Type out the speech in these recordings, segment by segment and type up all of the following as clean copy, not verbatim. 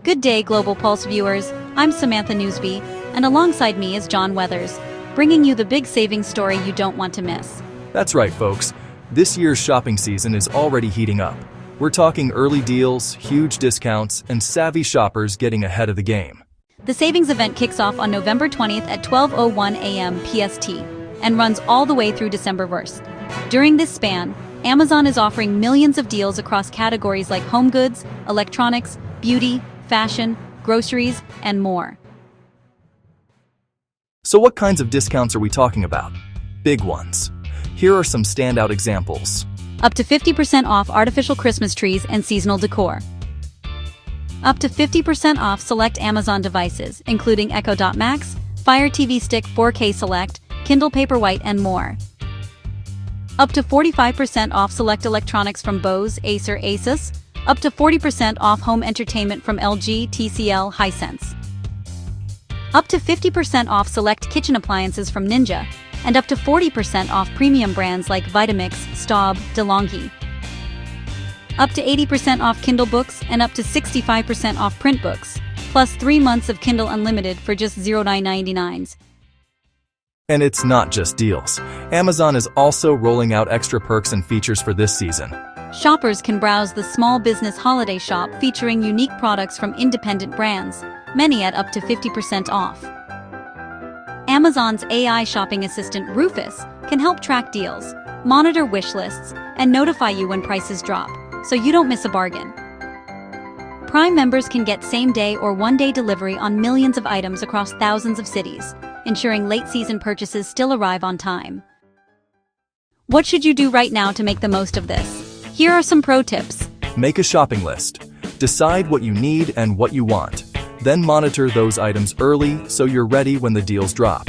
Good day, Global Pulse viewers. I'm Samantha Newsby, and alongside me is John Weathers, bringing you the big savings story you don't want to miss. That's right, folks. This year's shopping season is already heating up. We're talking early deals, huge discounts, and savvy shoppers getting ahead of the game. The savings event kicks off on November 20th at 12:01 a.m. PST and runs all the way through December 1st. During this span, Amazon is offering millions of deals across categories like home goods, electronics, beauty, fashion, groceries, and more. So what kinds of discounts are we talking about? Big ones. Here are some standout examples. Up to 50% off artificial Christmas trees and seasonal decor. Up to 50% off select Amazon devices, including Echo Dot Max, Fire TV Stick 4K Select, Kindle Paperwhite, and more. Up to 45% off select electronics from Bose, Acer, Asus. Up to 40% off home entertainment from LG, TCL, Hisense. Up to 50% off select kitchen appliances from Ninja, and up to 40% off premium brands like Vitamix, Staub, DeLonghi. Up to 80% off Kindle books and up to 65% off print books, plus 3 months of Kindle Unlimited for just $09.99. And it's not just deals. Amazon is also rolling out extra perks and features for this season. Shoppers can browse the Small Business Holiday Shop featuring unique products from independent brands, many at up to 50% off. Amazon's AI shopping assistant Rufus can help track deals, monitor wish lists, and notify you when prices drop, so you don't miss a bargain. Prime members can get same-day or one-day delivery on millions of items across thousands of cities, ensuring late-season purchases still arrive on time. What should you do right now to make the most of this? Here are some pro tips. Make a shopping list. Decide what you need and what you want. Then monitor those items early so you're ready when the deals drop.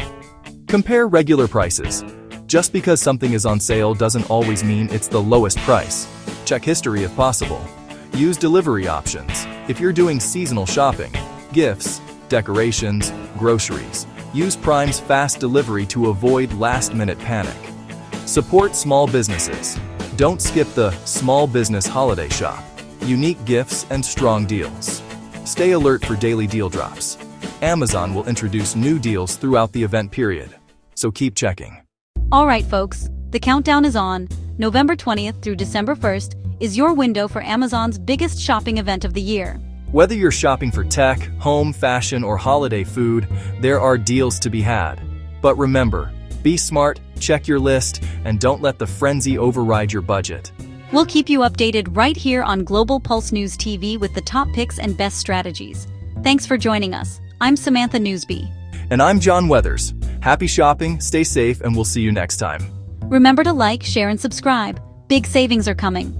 Compare regular prices. Just because something is on sale doesn't always mean it's the lowest price. Check history if possible. Use delivery options. If you're doing seasonal shopping, gifts, decorations, groceries, use Prime's fast delivery to avoid last-minute panic. Support small businesses. Don't skip the Small Business Holiday Shop. Unique gifts and strong deals. Stay alert for daily deal drops. Amazon will introduce new deals throughout the event period, so keep checking. All right, folks, the countdown is on. November 20th through December 1st is your window for Amazon's biggest shopping event of the year. Whether you're shopping for tech, home, fashion, or holiday food, there are deals to be had. But remember, be smart, check your list, and don't let the frenzy override your budget. We'll keep you updated right here on Global Pulse News TV with the top picks and best strategies. Thanks for joining us. I'm Samantha Newsby. And I'm John Weathers. Happy shopping, stay safe, and we'll see you next time. Remember to like, share, and subscribe. Big savings are coming.